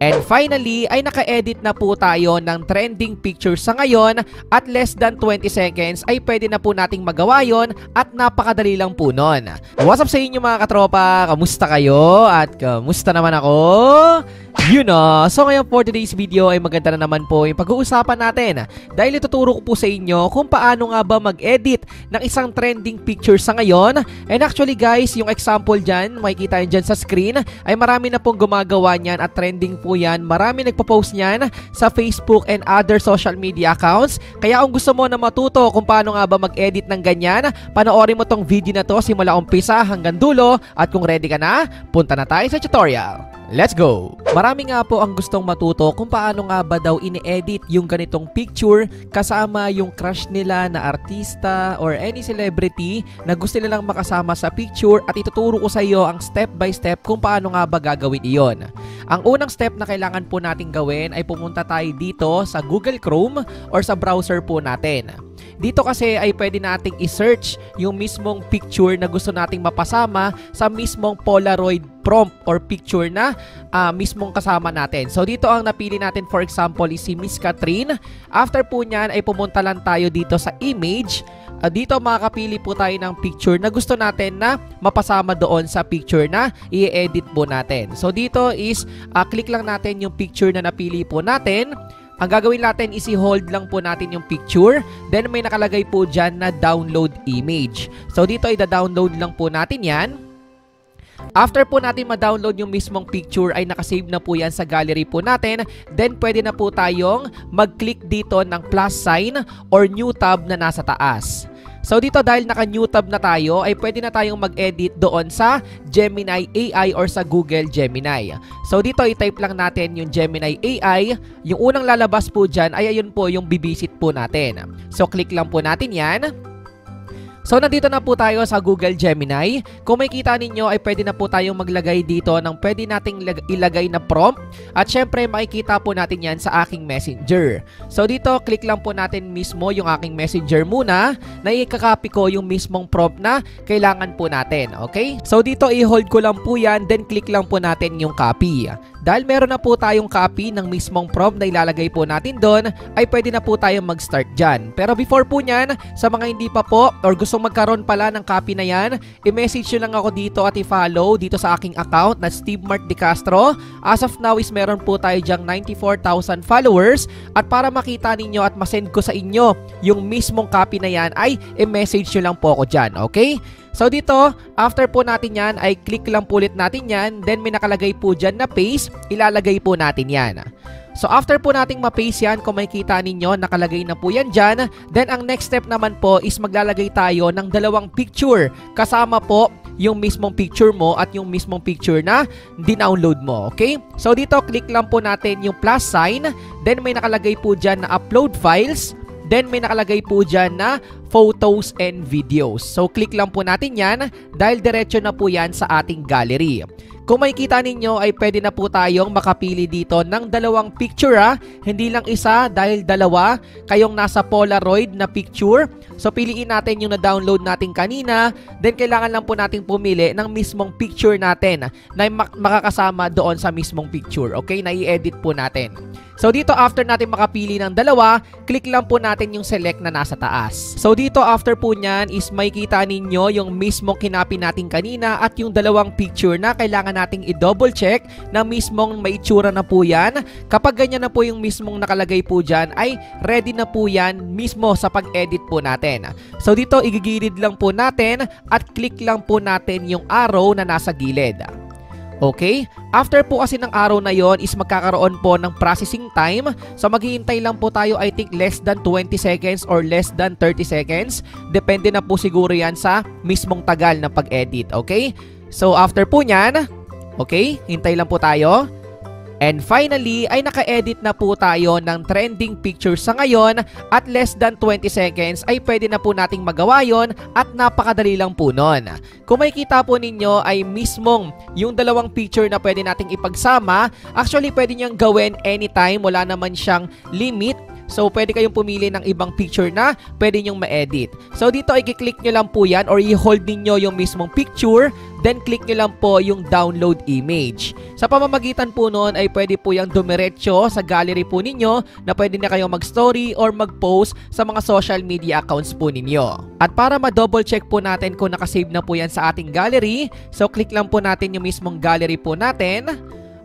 And finally, ay naka-edit na po tayo ng trending picture sa ngayon at less than 20 seconds ay pwede na po nating magawa yon at napakadali lang po nun. What's up sa inyo mga katropa? Kamusta kayo? At kamusta naman ako? So ngayon for today's video ay maganda na naman po yung pag-uusapan natin dahil ituturo ko po sa inyo kung paano nga ba mag-edit ng isang trending picture sa ngayon. And actually guys, yung example dyan, makikita nyo dyan sa screen, ay marami na pong gumagawa nyan at trending po yan. Marami nagpo-post nyan sa Facebook and other social media accounts. Kaya kung gusto mo na matuto kung paano nga ba mag-edit ng ganyan, panoorin mo tong video na to simula umpisa hanggang dulo at kung ready ka na, punta na tayo sa tutorial. Let's go! Marami nga po ang gustong matuto kung paano nga ba daw ini-edit yung ganitong picture kasama yung crush nila na artista or any celebrity na gusto nilang makasama sa picture at ituturo ko sa iyo ang step by step kung paano nga ba gagawin iyon. Ang unang step na kailangan po natin gawin ay pumunta tayo dito sa Google Chrome or sa browser po natin. Dito kasi ay pwede nating i-search yung mismong picture na gusto nating mapasama sa mismong Polaroid prompt or picture na mismong kasama natin. So dito ang napili natin, for example, is si Miss Catherine. After po nyan ay pumunta lang tayo dito sa image. Dito makakapili po tayo ng picture na gusto natin na mapasama doon sa picture na i-edit po natin. So dito is click lang natin yung picture na napili po natin. Ang gagawin natin is i-hold lang po natin yung picture. Then may nakalagay po dyan na download image. So dito ay da-download lang po natin yan. After po natin ma-download yung mismong picture ay nakasave na po yan sa gallery po natin. Then pwede na po tayong mag-click dito ng plus sign or new tab na nasa taas. So dito dahil naka-new tab na tayo ay pwede na tayong mag-edit doon sa Gemini AI or sa Google Gemini. So dito i-type lang natin yung Gemini AI. Yung unang lalabas po dyan ay ayun po yung bibisit po natin. So click lang po natin yan. So nandito na po tayo sa Google Gemini. Kung makikita ninyo ay pwede na po tayong maglagay dito ng pwede nating ilagay na prompt. At syempre makikita po natin yan sa aking messenger. So dito click lang po natin mismo yung aking messenger muna na ikakopy ko yung mismong prompt na kailangan po natin. Okay? So dito i-hold ko lang po yan, then click lang po natin yung copy. Dahil meron na po tayong copy ng mismong prompt na ilalagay po natin doon, ay pwede na po tayong mag-start dyan. Pero before po nyan, sa mga hindi pa po or gustong magkaroon pala ng copy na yan, i-message nyo lang ako dito at i-follow dito sa aking account na Steve Mart De Castro. As of now is meron po tayo dyang 94,000 followers at para makita ninyo at masend ko sa inyo yung mismong copy na yan ay i-message nyo lang po ako dyan. Okay? So dito, after po natin yan, ay click lang po ulit natin yan. Then may nakalagay po dyan na paste, ilalagay po natin yan. So after po nating ma-paste yan, kung makikita ninyo, nakalagay na po yan dyan. Then ang next step naman po is maglalagay tayo ng dalawang picture. Kasama po yung mismong picture mo at yung mismong picture na dinownload mo. Okay? So dito, click lang po natin yung plus sign. Then may nakalagay po dyan na upload files. Then may nakalagay po dyan na photos and videos. So click lang po natin yan dahil diretso na po yan sa ating gallery. Kung makikita ninyo ay pwede na po tayong makapili dito ng dalawang picture Hindi lang isa dahil dalawa kayong nasa Polaroid na picture. So piliin natin yung na-download natin kanina. Then kailangan lang po natin pumili ng mismong picture natin na makakasama doon sa mismong picture. Okay? Na i-edit po natin. So dito after natin makapili ng dalawa, click lang po natin yung select na nasa taas. So dito after po nyan is makikita ninyo yung mismong kinopy natin kanina at yung dalawang picture na kailangan nating i-double check na mismong may itsura na po yan. Kapag ganyan na po yung mismong nakalagay po dyan ay ready na po yan mismo sa pag-edit po natin. So dito igigilid lang po natin at click lang po natin yung arrow na nasa gilid. Okay? After po kasi ng araw na yon is magkakaroon po ng processing time. So maghihintay lang po tayo, I think less than 20 seconds or less than 30 seconds. Depende na po siguro yan sa mismong tagal ng pag-edit. Okay? So after po nyan, okay, hintay lang po tayo. And finally, ay naka-edit na po tayo ng trending picture sa ngayon at less than 20 seconds ay pwede na po nating magawa yon at napakadali lang po nun. Kung makikita po ninyo ay mismong yung dalawang picture na pwede nating ipagsama, actually pwede niyang gawin anytime, wala naman siyang limit. So pwede kayong pumili ng ibang picture na pwede nyong ma-edit. So dito ay i-click nyo lang po yan or i-hold ninyo yung mismong picture, then click nyo lang po yung download image. Sa pamamagitan po nun ay pwede po yung dumiretso sa gallery po ninyo na pwede na kayong mag-story or mag-post sa mga social media accounts po ninyo. At para ma-double check po natin kung nakasave na po yan sa ating gallery, so click lang po natin yung mismong gallery po natin.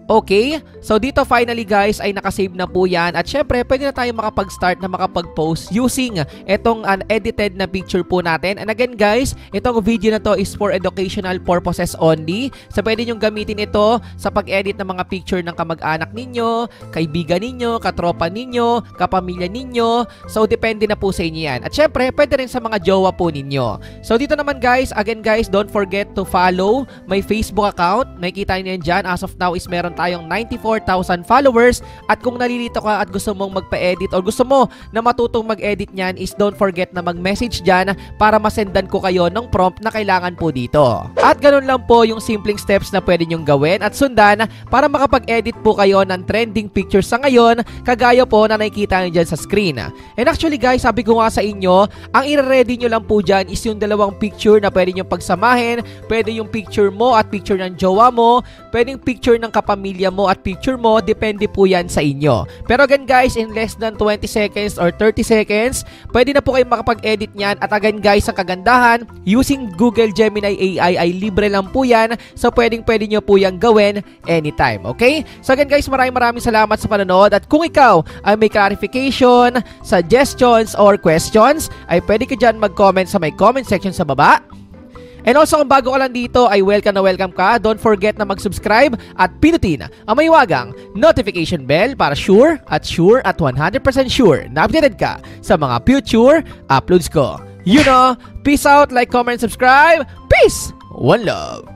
Okay, so dito finally guys ay nakasave na po yan at syempre pwede na tayo makapag-start na makapag-post using itong unedited na picture po natin. And again guys, itong video na to is for educational purposes only. So pwede nyong gamitin ito sa pag-edit ng mga picture ng kamag-anak ninyo, kaibigan ninyo, katropa ninyo, kapamilya ninyo. So depende na po sa inyo yan. At syempre pwede rin sa mga jowa po ninyo. So dito naman guys, again guys, don't forget to follow my Facebook account. Makikita niyo yan dyan. As of now is meron tayong 94,000 followers at kung nalilito ka at gusto mong magpa-edit or gusto mo na matutong mag-edit niyan is don't forget na mag-message dyan para masendan ko kayo ng prompt na kailangan po dito. At ganun lang po yung simpleng steps na pwede nyong gawin at sundan para makapag-edit po kayo ng trending pictures sa ngayon kagaya po na nakikita nyo dyan sa screen. And actually guys, sabi ko nga sa inyo, ang i-ready nyo lang po dyan is yung dalawang picture na pwede nyong pagsamahin. Pwede yung picture mo at picture ng jowa mo, pwede yung picture ng kapamilya mo at picture mo, depende po yan sa inyo. Pero again guys, in less than 20 seconds or 30 seconds, pwede na po kayo makapag-edit nyan. At again guys, ang kagandahan, using Google Gemini AI ay libre lang po yan. So pwede nyo po yan gawin anytime, okay? So again guys, maraming salamat sa panonood. At kung ikaw ay may clarification, suggestions, or questions, ay pwede ka dyan mag-comment sa may comment section sa baba. And also kung bago ka lang dito ay welcome na welcome ka. Don't forget na mag-subscribe at pinutin ang may wagang notification bell para sure at 100% sure na updated ka sa mga future uploads ko. You know, peace out, like, comment, subscribe. Peace! One love!